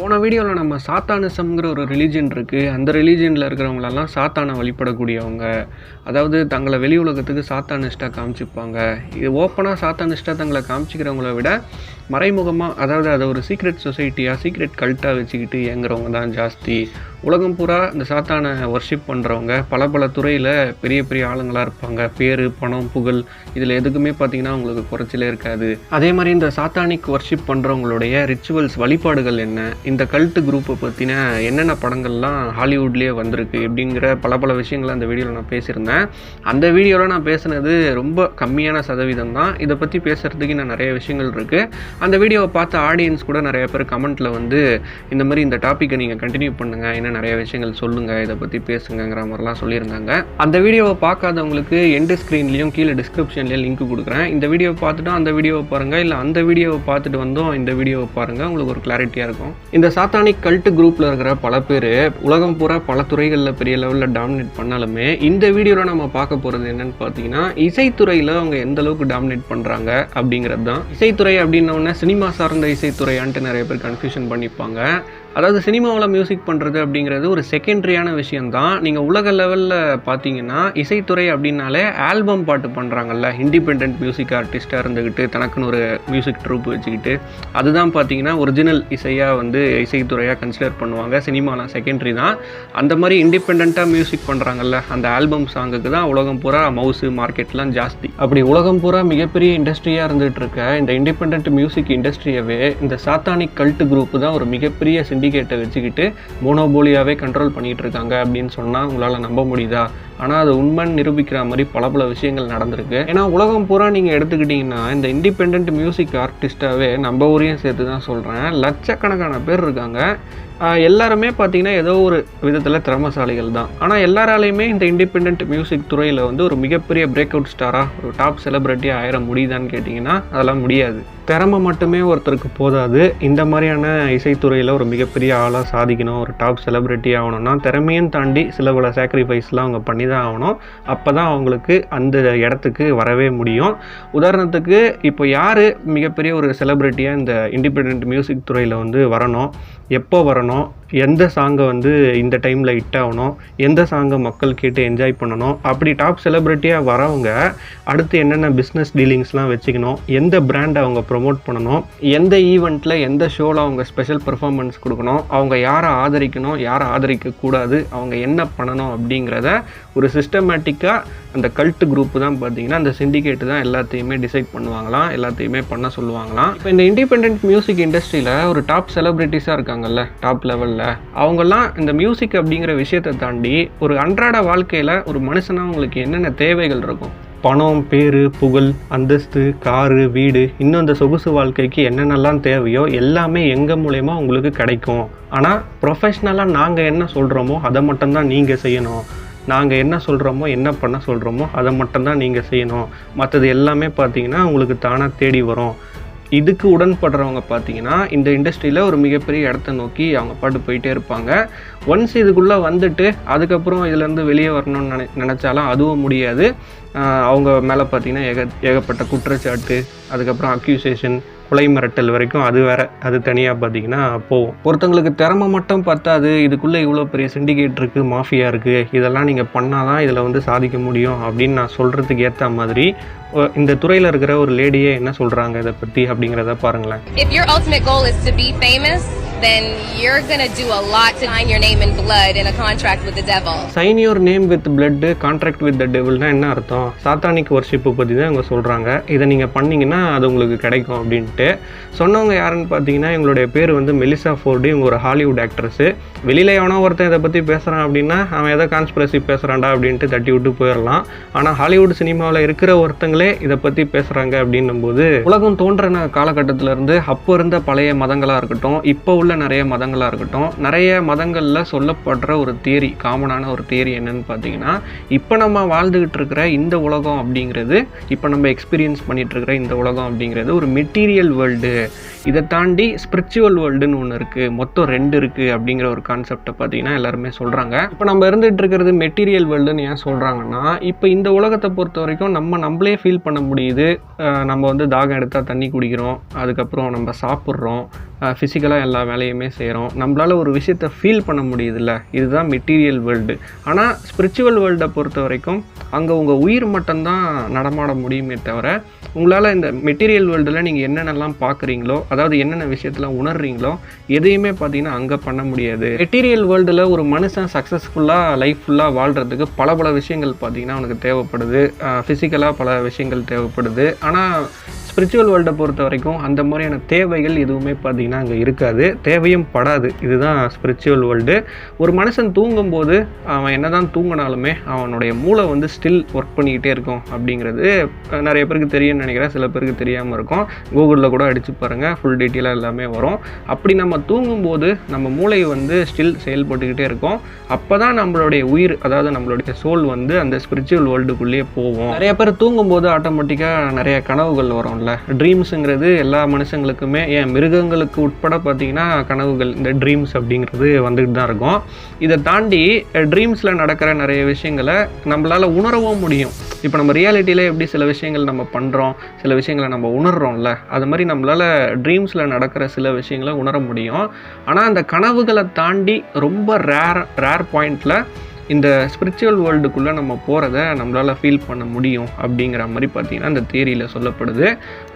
போன வீடியோவில் நம்ம சாத்தானிசம்ங்கிற ஒரு ரிலீஜன் இருக்குது. அந்த ரிலீஜனில் இருக்கிறவங்களெல்லாம் சாத்தானை வழிபடக்கூடியவங்க, அதாவது தங்களை வெளி உலகத்துக்கு சாத்தானிஸ்டாக காமிச்சிப்பாங்க. இது ஓப்பனாக சாத்தானிஸ்டாக தங்களை காமிச்சிக்கிறவங்கள விட மறைமுகமாக, அதாவது அதை ஒரு சீக்ரெட் சொசைட்டியாக சீக்ரெட் கல்ட்டாக வச்சுக்கிட்டு இயங்குறவங்க தான் ஜாஸ்தி. உலகம் பூரா இந்த சாத்தானை ஒர்ஷிப் பண்ணுறவங்க பல பல துறையில் பெரிய பெரிய ஆளுங்களாக இருப்பாங்க. பேர், பணம், புகழ், இதில் எதுக்குமே பார்த்திங்கன்னா அவங்களுக்கு குறைச்சலே இருக்காது. அதே மாதிரி இந்த சாத்தானிக் ஒர்ஷிப் பண்ணுறவங்களுடைய ரிச்சுவல்ஸ், வழிபாடுகள் என்ன, இந்த கல்ட்டு குரூப்பை பற்றின என்னென்ன படங்கள்லாம் ஹாலிவுட்லேயே வந்திருக்கு அப்படிங்கிற பல பல விஷயங்களை அந்த வீடியோவில் நான் பேசியிருந்தேன். அந்த வீடியோவில் நான் பேசுனது ரொம்ப கம்மியான சதவீதம் தான். இதை பற்றி பேசுகிறதுக்கு இன்னும் நிறைய விஷயங்கள் இருக்குது. அந்த வீடியோவை பார்த்த ஆடியன்ஸ் கூட நிறைய பேர் கமெண்ட்டில் வந்து இந்த மாதிரி இந்த டாப்பிக்கை நீங்கள் கண்டினியூ பண்ணுங்கள், இன்னும் நிறைய விஷயங்கள் சொல்லுங்கள், இதை பற்றி பேசுங்கிற மாதிரிலாம் சொல்லியிருந்தாங்க. அந்த வீடியோவை பார்க்காதவங்களுக்கு எண்டு ஸ்க்ரீன்லேயும் கீழே டிஸ்கிரிப்ஷன்லேயும் லிங்க் கொடுக்குறேன். இந்த வீடியோவை பார்த்துட்டு அந்த வீடியோவை பாருங்கள், இல்லை அந்த வீடியோவை பார்த்துட்டு வந்தோம் இந்த வீடியோவை பாருங்கள், உங்களுக்கு ஒரு கிளாரிட்டியாக இருக்கும். இந்த சாத்தானிக் கல்ட்டு குரூப்பில் இருக்கிற பல பேர் உலகம் பூரா பல துறைகளில் பெரிய லெவலில் டாமினேட் பண்ணாலுமே இந்த வீடியோவில் நம்ம பார்க்க போகிறது என்னன்னு பார்த்தீங்கன்னா, இசைத்துறையில் அவங்க எந்த அளவுக்கு டாமினேட் பண்ணுறாங்க அப்படிங்கிறது தான். இசைத்துறை அப்படின்னோடனே சினிமா சார்ந்த இசைத்துறையான்ட்டு நிறைய பேர் கன்ஃபியூஷன் பண்ணிப்பாங்க. அதாவது சினிமாவில் மியூசிக் பண்ணுறது அப்படிங்கிறது ஒரு செகண்டரியான விஷயந்தான். நீங்கள் உலக லெவலில் பார்த்தீங்கன்னா இசைத்துறை அப்படின்னாலே ஆல்பம் பாட்டு பண்ணுறாங்கல்ல, இண்டிபெண்ட் மியூசிக் ஆர்டிஸ்ட்டாக இருந்துக்கிட்டு தனக்குன்னு ஒரு மியூசிக் ட்ரூப் வச்சுக்கிட்டு, அதுதான் பார்த்தீங்கன்னா ஒரிஜினல் இசையாக வந்து இசைத்துறையாக கன்சிடர் பண்ணுவாங்க. சினிமாலாம் செகண்டரி தான். அந்த மாதிரி இண்டிபெண்ட்டாக மியூசிக் பண்ணுறாங்கல்ல, அந்த ஆல்பம் சாங்குக்கு தான் உலகம் பூரா மவுசு மார்க்கெட்லாம் ஜாஸ்தி. அப்படி உலகம் பூரா மிகப்பெரிய இண்டஸ்ட்ரியாக இருந்துகிட்டு இருக்க இந்த இண்டிபெண்ட் மியூசிக் இண்டஸ்ட்ரியவே இந்த சாத்தானிக் கல்ட்டு குரூப் தான் ஒரு மிகப்பெரிய சிண்டிகேட்டை வச்சுக்கிட்டு மோனோபோலியாவே கண்ட்ரோல் பண்ணிட்டு இருக்காங்க அப்படின்னு சொன்னால் உங்களால் நம்ப முடியுதா? ஆனால் அது உண்மைன்னு நிரூபிக்கிற மாதிரி பல பல விஷயங்கள் நடந்திருக்கு. ஏன்னா உலகம் பூரா நீங்கள் எடுத்துக்கிட்டிங்கன்னா இந்த இண்டிபெண்ட் மியூசிக் ஆர்டிஸ்டாகவே நம்ம ஊரையும் சேர்த்து தான் சொல்கிறேன், லட்சக்கணக்கான பேர் இருக்காங்க. எல்லாருமே பார்த்தீங்கன்னா ஏதோ ஒரு விதத்தில் திறமசாலிகள் தான். ஆனால் எல்லாராலையுமே இந்த இண்டிபெண்ட் மியூசிக் துறையில் வந்து ஒரு மிகப்பெரிய பிரேக் அவுட் ஸ்டாராக, ஒரு டாப் செலிப்ரிட்டியாக ஆயிட முடியுதான்னு கேட்டிங்கன்னா அதெல்லாம் முடியாது. திறமை மட்டுமே ஒருத்தருக்கு போதாது. இந்த மாதிரியான இசைத்துறையில் ஒரு மிகப்பெரிய ஆளாக சாதிக்கணும், ஒரு டாப் செலிப்ரிட்டி ஆகணும்னா திறமையும் தாண்டி சில பல சாக்ரிஃபைஸ்லாம் அவங்க பண்ணி தான் ஆகணும். அப்போ தான் அவங்களுக்கு அந்த இடத்துக்கு வரவே முடியும். உதாரணத்துக்கு இப்போ யார் மிகப்பெரிய ஒரு செலிப்ரிட்டியாக இந்த இண்டிபெண்ட் மியூசிக் துறையில் வந்து வரணும், எப்போ வரணும், எந்த சாங்கை வந்து இந்த டைமில் ஹிட் ஆகணும், எந்த சாங்கை மக்கள் கேட்டு என்ஜாய் பண்ணணும், அப்படி டாப் செலிப்ரிட்டியாக வரவங்க அடுத்து என்னென்ன பிஸ்னஸ் டீலிங்ஸ்லாம் வச்சுக்கணும், எந்த பிராண்டை அவங்க ப்ரொமோட் பண்ணணும், எந்த ஈவெண்ட்டில் எந்த ஷோவில் அவங்க ஸ்பெஷல் பெர்ஃபார்மன்ஸ் கொடுக்கணும், அவங்க யாரை ஆதரிக்கணும், யாரை ஆதரிக்கக்கூடாது, அவங்க என்ன பண்ணணும் அப்படிங்கிறத ஒரு சிஸ்டமேட்டிக்காக அந்த கல்ட்டு குரூப்பு தான் பார்த்தீங்கன்னா அந்த சிண்டிகேட்டு தான் எல்லாத்தையுமே டிசைட் பண்ணுவாங்களாம், எல்லாத்தையுமே பண்ண சொல்லுவாங்களாம். இப்போ இந்த இண்டிபெண்ட் மியூசிக் இண்டஸ்ட்ரியில் ஒரு டாப் செலிப்ரிட்டிஸாக இருக்காங்கல்ல, டாப் லெவலில், அவங்கெல்லாம் இந்த மியூசிக் அப்படிங்கிற விஷயத்தை தாண்டி ஒரு அன்றாட வாழ்க்கையில் ஒரு மனுஷனாக அவங்களுக்கு என்னென்ன தேவைகள் இருக்கும், பணம், பேர், புகழ், அந்தஸ்து, காரு, வீடு, இன்னும் அந்த சொகுசு வாழ்க்கைக்கு என்னென்னலாம் தேவையோ எல்லாமே எங்கள் மூலயமா உங்களுக்கு கிடைக்கும். ஆனால் ப்ரொஃபஷ்னலாக நாங்கள் என்ன சொல்கிறோமோ அதை மட்டும்தான் நீங்கள் செய்யணும், நாங்கள் என்ன சொல்கிறோமோ என்ன பண்ண சொல்கிறோமோ அதை மட்டும்தான் நீங்கள் செய்யணும், மற்றது எல்லாமே பார்த்தீங்கன்னா உங்களுக்கு தானாக தேடி வரும். இதுக்கு உடன்படுறவங்க பார்த்தீங்கன்னா இந்த இண்டஸ்ட்ரியில் ஒரு மிகப்பெரிய இடத்த நோக்கி அவங்க பாட்டு போயிட்டே இருப்பாங்க. ஒன்ஸ் இதுக்குள்ளே வந்துட்டு அதுக்கப்புறம் இதுலேருந்து வெளியே வரணும்னு நினச்சாலும் அதுவும் முடியாது. அவங்க மேலே பார்த்தீங்கன்னா ஏகப்பட்ட குற்றச்சாட்டு, அதுக்கப்புறம் அக்யூசேஷன், கொலை மிரட்டல் வரைக்கும் அது வேறு, அது தனியாக பார்த்தீங்கன்னா போகும். ஒருத்தங்களுக்கு திறமை மட்டும் பத்தாது, இதுக்குள்ளே இவ்வளோ பெரிய சிண்டிகேட் இருக்குது, மாஃபியா இருக்குது, இதெல்லாம் நீங்கள் பண்ணால் தான் இதில் வந்து சாதிக்க முடியும் அப்படின்னு நான் சொல்கிறதுக்கு ஏற்ற மாதிரி இந்த துறையில் இருக்கிற ஒரு லேடியே என்ன சொல்கிறாங்க இதை பற்றி அப்படிங்கிறத பாருங்களேன். If your ultimate goal is to be famous, then you're gonna do a lot to sign your name in blood in a contract with the devil. Sign your name with blood, contract with the devilனா என்ன அர்த்தம்? Satanic வர்ஷிப்பை பற்றி தான் இவங்க சொல்கிறாங்க. இதை நீங்கள் பண்ணிங்கன்னா அது உங்களுக்கு கிடைக்கும் அப்படின்ட்டு சொன்னவங்க யாருன்னு பார்த்தீங்கன்னா இவங்களுடைய பேர் வந்து மெலிசா ஃபோர்டு. இவங்க ஒரு ஹாலிவுட் ஆக்ட்ரஸு. வெளியில் எவனோ ஒருத்தன் இதை பற்றி பேசுகிறான் அப்படின்னா அவன் எதை கான்ஸ்பிரசி பேசுகிறான்டா அப்படின்ட்டு தட்டி விட்டு போயிடலாம். ஆனால் ஹாலிவுட் சினிமாவில் இருக்கிற ஒருத்தங்களே இதை பற்றி பேசுகிறாங்க அப்படின்னும் போது உலகம் தோன்றின காலகட்டத்திலேருந்து அப்போ இருந்த பழைய மதங்களாக இருக்கட்டும், இப்போ உள்ள நிறைய மதங்களாக இருக்கட்டும், நிறைய மதங்களில் சொல்லப்படுற ஒரு தியரி, காமனான ஒரு தியரி என்னன்னு பார்த்தீங்கன்னா, இப்போ நம்ம வாழ்ந்துக்கிட்டு இருக்கிற இந்த உலகம் அப்படிங்கிறது, இப்போ நம்ம எக்ஸ்பீரியன்ஸ் பண்ணிகிட்டு இருக்கிற இந்த உலகம் அப்படிங்கிறது ஒரு மெட்டீரியல் வேர்ல்டு. இதை தாண்டி ஸ்பிரிச்சுவல் வேர்ல்டுன்னு ஒன்று இருக்குது, மொத்தம் 2 இருக்குது அப்படிங்கிற ஒரு கான்செப்டை பார்த்தீங்கன்னா எல்லாருமே சொல்கிறாங்க. இப்போ நம்ம இருந்துகிட்டு இருக்கிறது மெட்டீரியல் வேர்ல்டுன்னு ஏன் சொல்கிறாங்கன்னா, இப்போ இந்த உலகத்தை பொறுத்த வரைக்கும் நம்மளே ஃபீல் பண்ண முடியுது. நம்ம வந்து தாகம் எடுத்தால் தண்ணி குடிக்கிறோம், அதுக்கப்புறம் நம்ம சாப்பிட்றோம், ஃபிசிக்கலாக எல்லா வேலையுமே செய்கிறோம். நம்மளால் ஒரு விஷயத்தை ஃபீல் பண்ண முடியுதுல்ல, இதுதான் மெட்டீரியல் வேர்ல்டு. ஆனால் ஸ்பிரிச்சுவல் வேர்ல்டை பொறுத்த வரைக்கும் அங்கே உங்கள் உயிர் மட்டும்தான் நடமாட முடியுமே தவிர, உங்களால் இந்த மெட்டீரியல் வேர்ல்டில் நீங்கள் என்னென்னலாம் பார்க்குறீங்களோ, அதாவது என்னென்ன விஷயத்தில் உணர்றீங்களோ எதையுமே பார்த்தீங்கன்னா அங்கே பண்ண முடியாது. மெட்டீரியல் வேர்ல்டில் ஒரு மனுஷன் சக்ஸஸ்ஃபுல்லாக லைஃப் ஃபுல்லாக வாழ்கிறதுக்கு பல விஷயங்கள் பார்த்தீங்கன்னா அவனுக்கு தேவைப்படுது. ஃபிசிக்கலாக பல விஷயங்கள் தேவைப்படுது. ஆனால் ஸ்பிரிச்சுவல் வேர்ல்டை பொறுத்த வரைக்கும் அந்த மாதிரியான தேவைகள் எதுவுமே பார்த்தீங்கன்னா அங்கே இருக்காது, தேவையும் படாது. இதுதான் ஸ்பிரிச்சுவல் வேர்ல்டு. ஒரு மனுஷன் தூங்கும்போது அவன் என்ன தான் தூங்கினாலுமே அவனுடைய மூளை வந்து ஸ்டில் ஒர்க் பண்ணிக்கிட்டே இருக்கும் அப்படிங்கிறது நிறைய பேருக்கு தெரியும்னு நினைக்கிறேன், சில பேருக்கு தெரியாமல் இருக்கும். கூகுளில் கூட அடித்து பாருங்கள், ஃபுல் டீட்டெயிலாக எல்லாமே வரும். அப்படி நம்ம தூங்கும்போது நம்ம மூளை வந்து ஸ்டில் செயல்பட்டுக்கிட்டே இருக்கும். அப்போ தான் நம்மளுடைய உயிர், அதாவது நம்மளுடைய சோல் வந்து அந்த ஸ்பிரிச்சுவல் வேர்ல்டுக்குள்ளேயே போவோம். நிறைய பேர் தூங்கும்போது ஆட்டோமேட்டிக்காக நிறைய கனவுகள் வரும். ட்ரீம்ஸுங்கிறது எல்லா மனுஷங்களுக்குமே, ஏன் மிருகங்களுக்கு உட்பட பார்த்தீங்கன்னா கனவுகள், இந்த ட்ரீம்ஸ் அப்படிங்கிறது வந்துட்டு தான் இருக்கும். இதை தாண்டி ட்ரீம்ஸில் நடக்கிற நிறைய விஷயங்களை நம்மளால் உணரவும் முடியும். இப்போ நம்ம ரியாலிட்டியில் எப்படி சில விஷயங்கள் நம்ம பண்ணுறோம், சில விஷயங்களை நம்ம உணர்றோம்ல, அது மாதிரி நம்மளால் ட்ரீம்ஸில் நடக்கிற சில விஷயங்களை உணர முடியும். ஆனால் அந்த கனவுகளை தாண்டி ரொம்ப ரேர் பாயிண்டில் இந்த ஸ்பிரிச்சுவல் வேர்ல்டுக்குள்ளே நம்ம போகிறத நம்மளால் ஃபீல் பண்ண முடியும் அப்படிங்கிற மாதிரி பார்த்திங்கன்னா இந்த தியரியில் சொல்லப்படுது.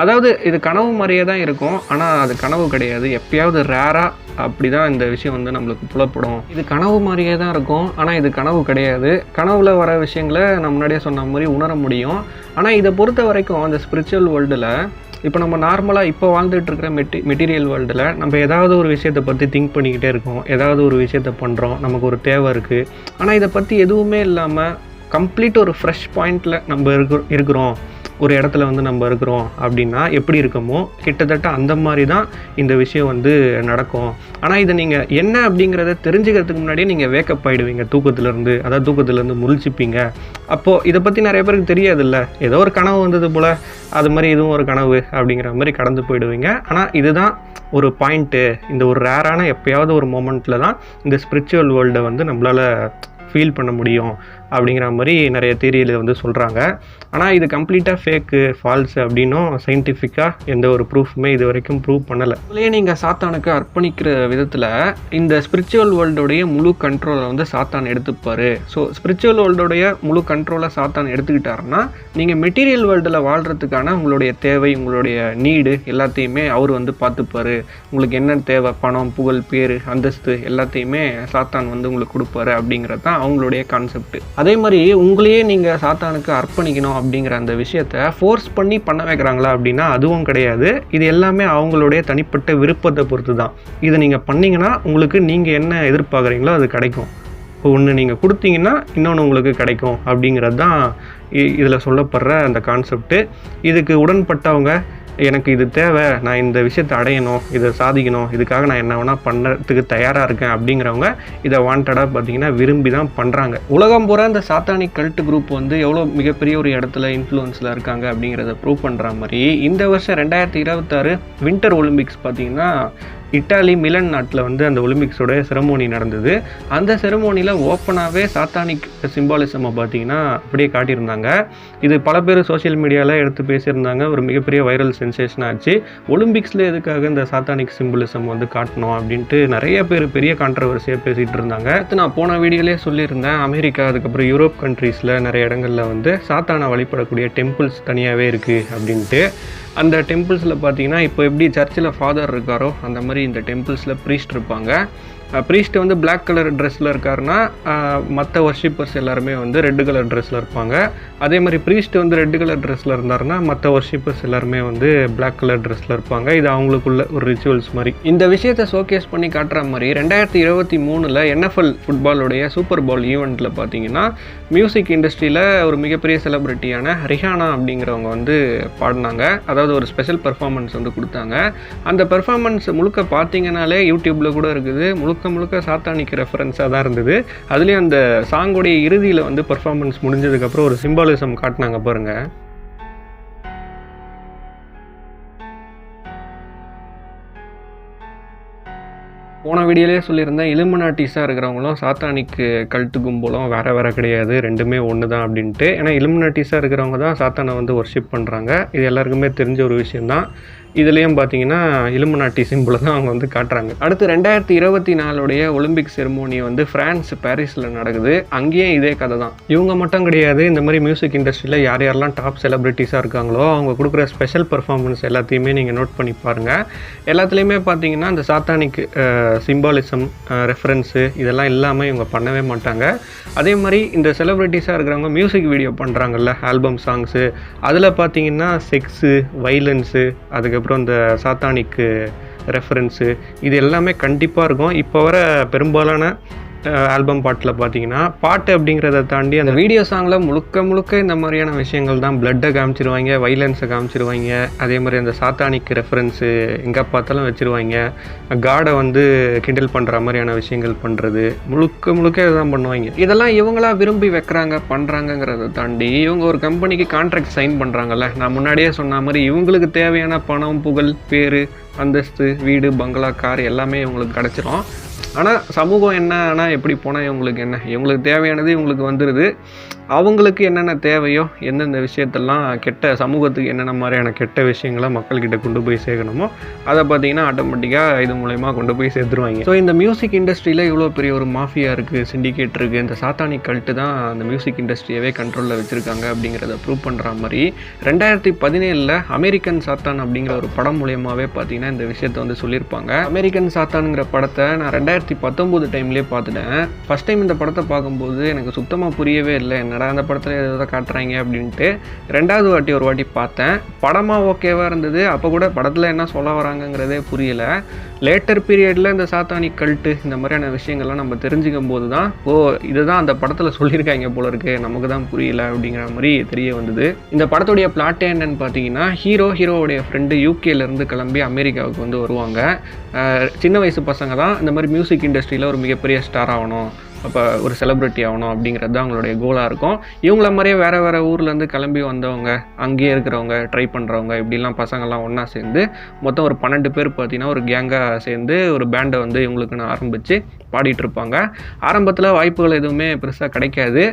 அதாவது இது கனவு மாதிரியே தான் இருக்கும், ஆனால் அது கனவு கிடையாது. எப்பயாவது ரேராக அப்படி தான் இந்த விஷயம் வந்து நம்மளுக்கு புலப்படும். இது கனவு மாதிரியே தான் இருக்கும், ஆனால் இது கனவு கிடையாது. கனவுல வர விஷயங்களை நான் முன்னாடியே சொன்ன மாதிரி உணர முடியும். ஆனால் இதை பொறுத்த வரைக்கும் அந்த ஸ்பிரிச்சுவல் வேர்ல்டில் இப்போ நம்ம நார்மலாக இப்போ வாழ்ந்துட்டு இருக்கிற மெட்டீரியல் வேர்ல்டில் நம்ம ஏதாவது ஒரு விஷயத்தை பற்றி திங்க் பண்ணிக்கிட்டே இருக்கோம், ஏதாவது ஒரு விஷயத்தை பண்ணுறோம், நமக்கு ஒரு தேவை இருக்குது. ஆனால் இதை பற்றி எதுவுமே இல்லாமல் கம்ப்ளீட் ஒரு ஃப்ரெஷ் பாயிண்டில் நம்ம இருக்கிறோம், ஒரு இடத்துல வந்து நம்ம இருக்கிறோம் அப்படின்னா எப்படி இருக்கமோ கிட்டத்தட்ட அந்த மாதிரி தான் இந்த விஷயம் வந்து நடக்கும். ஆனால் இதை நீங்கள் என்ன அப்படிங்கிறத தெரிஞ்சுக்கிறதுக்கு முன்னாடியே நீங்கள் வேக்கப் ஆகிடுவீங்க தூக்கத்துலேருந்து, அதாவது தூக்கத்துலேருந்து முழிச்சிப்பீங்க. அப்போது இதை பற்றி நிறைய பேருக்கு தெரியாதுல்ல, ஏதோ ஒரு கனவு வந்தது போல், அது மாதிரி இதுவும் ஒரு கனவு அப்படிங்கிற மாதிரி கடந்து போயிடுவீங்க. ஆனால் இதுதான் ஒரு பாயிண்ட்டு, இந்த ஒரு ரேரான எப்பயாவது ஒரு மொமெண்ட்டில் தான் இந்த ஸ்பிரிச்சுவல் வேர்ல்டை வந்து நம்மளால் ஃபீல் பண்ண முடியும் அப்படிங்கிற மாதிரி நிறைய தியரியில் வந்து சொல்கிறாங்க. ஆனால் இது கம்ப்ளீட்டாக ஃபேக்கு, ஃபால்ஸு அப்படின்னும் சயின்டிஃபிக்காக எந்த ஒரு ப்ரூஃபுமே இது வரைக்கும் ப்ரூவ் பண்ணலை. இதுலேயே நீங்கள் சாத்தானுக்கு அர்ப்பணிக்கிற விதத்தில் இந்த ஸ்பிரிச்சுவல் வேர்ல்டோடைய முழு கண்ட்ரோலை வந்து சாத்தான் எடுத்துப்பார். ஸோ ஸ்பிரிச்சுவல் வேர்ல்டோடைய முழு கண்ட்ரோலை சாத்தான் எடுத்துக்கிட்டாருன்னா நீங்கள் மெட்டீரியல் வேர்ல்டில் வாழ்கிறதுக்கான உங்களுடைய தேவை, உங்களுடைய நீடு எல்லாத்தையுமே அவர் வந்து பார்த்துப்பார். உங்களுக்கு என்ன தேவை, பணம், புகழ், பேர், அந்தஸ்து எல்லாத்தையுமே சாத்தான் வந்து உங்களுக்கு கொடுப்பாரு அப்படிங்கிறது தான் அவங்களுடைய கான்செப்ட். அதே மாதிரி உங்களையே நீங்கள் சாத்தானுக்கு அர்ப்பணிக்கணும் அப்படிங்கிற அந்த விஷயத்தை ஃபோர்ஸ் பண்ணி பண்ண வைக்கிறாங்களா அப்படின்னா அதுவும் கிடையாது. இது எல்லாமே அவங்களுடைய தனிப்பட்ட விருப்பத்தை பொறுத்து தான். இதை நீங்கள் பண்ணிங்கன்னா உங்களுக்கு நீங்கள் என்ன எதிர்பார்க்குறீங்களோ அது கிடைக்கும். இப்போ ஒன்று நீங்கள் கொடுத்தீங்கன்னா இன்னொன்று உங்களுக்கு கிடைக்கும் அப்படிங்கிறது தான் இதில் சொல்லப்படுற அந்த கான்செப்ட்டு. இதுக்கு உடன்பட்டவங்க, எனக்கு இது தேவை, நான் இந்த விஷயத்தை அடையணும், இதை சாதிக்கணும், இதுக்காக நான் என்ன வேணால் பண்ணுறதுக்கு தயாராக இருக்கேன் அப்படிங்கிறவங்க இதை வாண்டடாக பார்த்தீங்கன்னா விரும்பி தான் பண்ணுறாங்க. உலகம் பூரா இந்த சாத்தானிக் கல்ட் குரூப் வந்து எவ்வளோ மிகப்பெரிய ஒரு இடத்துல இன்ஃப்ளூயன்ஸில் இருக்காங்க அப்படிங்கிறத ப்ரூவ் பண்ணுற மாதிரி இந்த வருஷம் 2026 வின்டர் ஒலிம்பிக்ஸ் பார்த்தீங்கன்னா இட்டாலி மிலன் நாட்டில் வந்து அந்த ஒலிம்பிக்ஸோட செரமோனி நடந்தது. அந்த செரமோனியில் ஓப்பனாகவே சாத்தானிக் சிம்பாலிசமை பார்த்தீங்கன்னா அப்படியே காட்டியிருந்தாங்க. இது பல பேர் சோஷியல் மீடியாவில் எடுத்து பேசியிருந்தாங்க, ஒரு மிகப்பெரிய வைரல் சென்சேஷன் ஆச்சு. ஒலிம்பிக்ஸில் எதுக்காக இந்த சாத்தானிக் சிம்பிளிசம் வந்து காட்டணும் அப்படின்ட்டு நிறைய பேர் பெரிய கான்ட்ரவர்சியாக பேசிகிட்டு இருந்தாங்க. நான் போன வீடியோலேயே சொல்லியிருந்தேன், அமெரிக்கா அதுக்கப்புறம் யூரோப் கண்ட்ரீஸில் நிறைய இடங்களில் வந்து சாத்தானை வழிபடக்கூடிய டெம்பிள்ஸ் தனியாகவே இருக்குது அப்படின்ட்டு. அந்த டெம்பிள்ஸில் பார்த்தீங்கன்னா இப்போ எப்படி சர்ச்சில் ஃபாதர் இருக்காரோ அந்த மாதிரி இந்த டெம்பிள்ஸில் ப்ரீஸ்ட் இருப்பாங்க. ப்ரீஸ்ட் வந்து பிளாக் கலர் ட்ரெஸ்ஸில் இருக்காருன்னா மற்ற வர்ஷிப்பர்ஸ் எல்லாருமே வந்து ரெட் கலர் ட்ரெஸ்ஸில் இருப்பாங்க. அதே மாதிரி ப்ரீஸ்ட் வந்து ரெட் கலர் ட்ரெஸ்ஸில் இருந்தாருன்னா மற்ற வர்ஷிப்பர்ஸ் எல்லாருமே வந்து பிளாக் கலர் ட்ரெஸ்ஸில் இருப்பாங்க. இது அவங்களுக்குள்ள ஒரு ரிச்சுவல்ஸ் மாதிரி. இந்த விஷயத்தை ஷோகேஸ் பண்ணி காட்டுற மாதிரி 2023 NFL ஃபுட்பாலுடைய சூப்பர் பவுல் ஈவெண்ட்டில் பார்த்தீங்கன்னா மியூசிக் இண்டஸ்ட்ரியில் ஒரு மிகப்பெரிய செலிபிரிட்டியான ரிஹானா அப்படிங்கிறவங்க வந்து பாடினாங்க. அதாவது ஒரு ஸ்பெஷல் பெர்ஃபார்மன்ஸ் வந்து கொடுத்தாங்க. அந்த பெர்ஃபார்மன்ஸ் முழுக்க பார்த்தீங்கன்னாலே யூடியூப்பில் கூட இருக்குது, முழுக்க சாத்தானிக் ரெஃபரன்ஸாக தான் இருந்தது. அதுலேயும் அந்த சாங்கோடைய இறுதியில் வந்து பெர்ஃபார்மன்ஸ் முடிஞ்சதுக்கப்புறம் ஒரு சிம்பாலிசம் காட்டினாங்க பாருங்கள். போன வீடியோலேயே சொல்லியிருந்தேன், இலுமினாட்டிஸாக இருக்கிறவங்களும் சாத்தானிக் கல்ட்டு கும்பலும் வேறு கிடையாது, ரெண்டுமே ஒன்று தான் அப்படின்ட்டு. ஏன்னா இலுமினாட்டிஸாக இருக்கிறவங்க தான் சாத்தானை வந்து ஒர்ஷிப் பண்ணுறாங்க. இது எல்லாருக்குமே தெரிஞ்ச ஒரு விஷயந்தான். இதுலேயும் பார்த்தீங்கன்னா இலுமினாட்டி சிம்பிளை தான் அவங்க வந்து காட்டுறாங்க. அடுத்து 2024 ஒலிம்பிக் செரிமோனி வந்து ஃப்ரான்ஸ் பாரிஸில் நடக்குது. அங்கேயும் இதே கதை தான். இவங்க மட்டும் கிடையாது, இந்த மாதிரி மியூசிக் இண்டஸ்ட்ரியில் யார் யாரெல்லாம் டாப் செலிப்ரிட்டிஸாக இருக்காங்களோ அவங்க கொடுக்குற ஸ்பெஷல் பெர்ஃபார்மன்ஸ் எல்லாத்தையுமே நீங்கள் நோட் பண்ணி பாருங்கள். எல்லாத்துலேயுமே பார்த்தீங்கன்னா அந்த சாத்தானிக் சிம்பாலிசம் ரெஃபரன்ஸு இதெல்லாம் இல்லாமல் இவங்க பண்ணவே மாட்டாங்க. அதே மாதிரி இந்த செலிப்ரிட்டிஸாக இருக்கிறவங்க மியூசிக் வீடியோ பண்ணுறாங்கல்ல, ஆல்பம் சாங்ஸு, அதில் பார்த்தீங்கன்னா செக்ஸு, வைலன்ஸு, அதுக்கப்புறம் இந்த சாத்தானிக்கு ரெஃபரன்ஸு இது எல்லாமே கண்டிப்பாக இருக்கும். இப்போ வர பெரும்பாலான ஆல்பம் பாட்டில் பார்த்தீங்கன்னா பாட்டு அப்படிங்கிறத தாண்டி அந்த வீடியோ சாங்கில் முழுக்க இந்த மாதிரியான விஷயங்கள் தான். பிளட்டை காமிச்சிருவாங்க, வைலன்ஸை காமிச்சிருவாங்க, அதே மாதிரி அந்த சாத்தானிக் ரெஃபரன்ஸு எங்கே பார்த்தாலும் வச்சுருவாங்க. காடை வந்து கிண்டல் பண்ணுற மாதிரியான விஷயங்கள் பண்ணுறது முழுக்க இதுதான் பண்ணுவாங்க. இதெல்லாம் இவங்களா விரும்பி வைக்கிறாங்க பண்ணுறாங்கங்கிறத தாண்டி இவங்க ஒரு கம்பெனிக்கு கான்ட்ராக்ட் சைன் பண்ணுறாங்கல்ல, நான் முன்னாடியே சொன்ன மாதிரி இவங்களுக்கு தேவையான பணம், புகழ், பேர், அந்தஸ்து, வீடு, பங்களா, கார் எல்லாமே இவங்களுக்கு கிடச்சிரும். ஆனால் சமூகம் என்ன, ஆனால் எப்படி போனால் இவங்களுக்கு என்ன, இவங்களுக்கு தேவையானது இவங்களுக்கு வந்துடுது. அவங்களுக்கு என்னென்ன தேவையோ, எந்தெந்த விஷயத்தெல்லாம் கெட்ட சமூகத்துக்கு என்னென்ன மாதிரியான கெட்ட விஷயங்களை மக்கள்கிட்ட கொண்டு போய் சேர்க்கணுமோ அதை பார்த்தீங்கன்னா ஆட்டோமேட்டிக்காக இது மூலயமா கொண்டு போய் சேர்த்துருவாங்க. ஸோ இந்த மியூசிக் இண்டஸ்ட்ரியில் இவ்வளோ பெரிய ஒரு மாஃபியா இருக்குது, சிண்டிகேட் இருக்குது. இந்த சாத்தானிக் கல்ட்டு தான் அந்த மியூசிக் இண்டஸ்ட்ரியவே கண்ட்ரோலில் வச்சுருக்காங்க அப்படிங்கிறத ப்ரூவ் பண்ணுற மாதிரி 2017 அமெரிக்கன் சாத்தான் அப்படிங்கிற ஒரு படம் மூலயமாவே பார்த்தீங்கன்னா இந்த விஷயத்தை வந்து சொல்லியிருப்பாங்க. அமெரிக்கன் சாத்தானுங்கிற படத்தை நான் 2019 டைம்லேயே பார்த்துட்டேன். ஃபஸ்ட் டைம் இந்த படத்தை பார்க்கும்போது எனக்கு சுத்தமாக புரியவே இல்லை, என்னடா அந்த படத்தில் எதாவது காட்டுறாங்க அப்படின்ட்டு. ரெண்டாவது ஒரு வாட்டி பார்த்தேன். படமாக ஓகேவாக இருந்தது. அப்போ கூட படத்தில் என்ன சொல்ல வராங்கங்கிறதே புரியலை. லேட்டர் பீரியடில் இந்த சாத்தானிக் கல்ட்டு இந்த மாதிரியான விஷயங்கள்லாம் நம்ம தெரிஞ்சுக்கும் போது தான் இதுதான் அந்த படத்தில் சொல்லியிருக்காங்க போல இருக்கு, நமக்கு தான் புரியல அப்படிங்கிற மாதிரி தெரிய வந்தது. இந்த படத்துடைய பிளாட்டே என்னன்னு பார்த்தீங்கன்னா, ஹீரோவுடைய ஃப்ரெண்டு யூகேலேருந்து கிளம்பி அமெரிக்காவுக்கு வந்து வருவாங்க. சின்ன வயசு பசங்க தான் இந்த மாதிரி மியூசிக் இண்டஸ்ட்ரியில் ஒரு மிகப்பெரிய ஸ்டார் ஆகணும், அப்போ ஒரு செலிப்ரிட்டி ஆகணும் அப்படிங்கிறது தான் அவங்களுடைய கோலாக இருக்கும். இவங்கள மாதிரியே வேறு ஊர்லேருந்து கிளம்பி வந்தவங்க, அங்கேயே இருக்கிறவங்க, ட்ரை பண்ணுறவங்க, இப்படிலாம் பசங்கள்லாம் ஒன்றா சேர்ந்து மொத்தம் ஒரு 12 பேர் பார்த்தீங்கன்னா ஒரு கேங்காக சேர்ந்து ஒரு பேண்டை வந்து இவங்களுக்குன்னு ஆரம்பித்து பாடிட்டுருப்பாங்க. ஆரம்பத்தில் வாய்ப்புகள் எதுவுமே பெருசாக கிடைக்காது.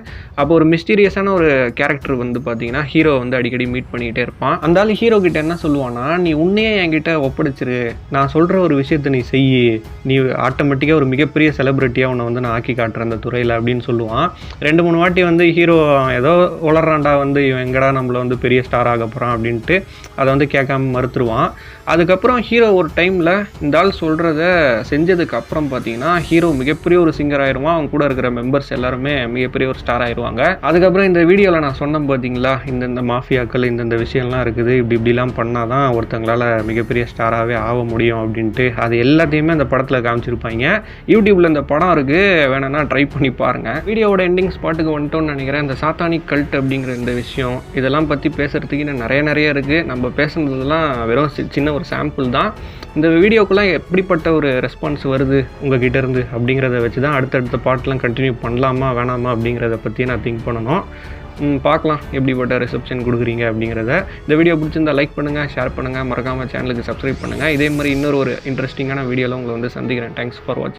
அப்போ ஒரு மிஸ்டீரியஸான ஒரு கேரக்டர் வந்து பார்த்தீங்கன்னா ஹீரோ வந்து அடிக்கடி மீட் பண்ணிக்கிட்டே இருப்பான். அந்த ஆள் ஹீரோ கிட்ட என்ன சொல்லுவான்னா, நீ உன்னையே என்கிட்ட ஒப்படைச்சிரு, நான் சொல்கிற ஒரு விஷயத்தை நீ செய்யி, நீ ஆட்டோமேட்டிக்காக ஒரு மிகப்பெரிய செலிப்ரிட்டியாக உன்னை வந்து நான் ஆக்கி காட்டுறேன் அந்த துறையில் அப்படின்னு சொல்லுவான். 2-3 வாட்டி வந்து ஹீரோ ஏதோ வளர்றான்டா, வந்து இவன் எங்கடா நம்மளை வந்து பெரிய ஸ்டார் ஆக போகிறான் அப்படின்ட்டு அதை வந்து கேட்காம மறுத்துருவான். அதுக்கப்புறம் ஹீரோ ஒரு டைமில் இந்த ஆள் சொல்கிறத செஞ்சதுக்கு அப்புறம் பார்த்தீங்கன்னா ஹீரோ மிகப்பெரிய ஒரு சிங்கர் ஆயிடுவான். அவங்க கூட இருக்கிற மெம்பர்ஸ் எல்லாருமே மிகப்பெரிய ஒரு ஸ்டார் ஆயிடுவாங்க. அதுக்கப்புறம் இந்த வீடியோவில் நான் சொன்னேன் பார்த்தீங்களா, இந்த மாஃபியாக்கள் இந்த விஷயம்லாம் இருக்குது, இப்படிலாம் பண்ணால் தான் ஒருத்தங்களால் மிகப்பெரிய ஸ்டாராகவே ஆக முடியும் அப்படின்ட்டு அது எல்லாத்தையுமே அந்த படத்தில் காமிச்சிருப்பாங்க. யூடியூப்பில் இந்த படம் இருக்குது, வேணும்னா ட்ரை பண்ணி பாருங்கள். வீடியோவோட எண்டிங் ஸ்பாட்டுக்கு வந்துட்டோன்னு நினைக்கிறேன். இந்த சாத்தானிக் கல்ட் அப்படிங்கிற இந்த விஷயம் இதெல்லாம் பற்றி பேசுகிறதுக்கு இன்னும் நிறைய இருக்குது. நம்ம பேசுனதுலாம் வெறும் சின்ன ஒரு சாம்பிள் தான். இந்த வீடியோக்கெல்லாம் எப்படிப்பட்ட ஒரு ரெஸ்பான்ஸ் வருது உங்ககிட்ட இருந்து அப்படிங்கிறத வச்சு தான் அடுத்தடுத்த பாட்டெலாம் கண்டினியூ பண்ணலாமா வேணாமா அப்படிங்கிறத பற்றி நான் திங்க் பண்ணணும். பார்க்கலாம் எப்படிப்பட்ட ரிசப்ஷன் கொடுக்குறீங்க அப்படிங்கிறத. இந்த வீடியோ பிடிச்சிருந்தால் லைக் பண்ணுங்கள், ஷேர் பண்ணுங்கள், மறக்காமல் சேனலுக்கு சப்ஸ்கிரைப் பண்ணுங்கள். இதே மாதிரி இன்னொரு இன்ட்ரெஸ்டிங்கான வீடியோவில் உங்களை வந்து சந்திக்கிறேன். தேங்க்ஸ் ஃபார் வாட்சிங்.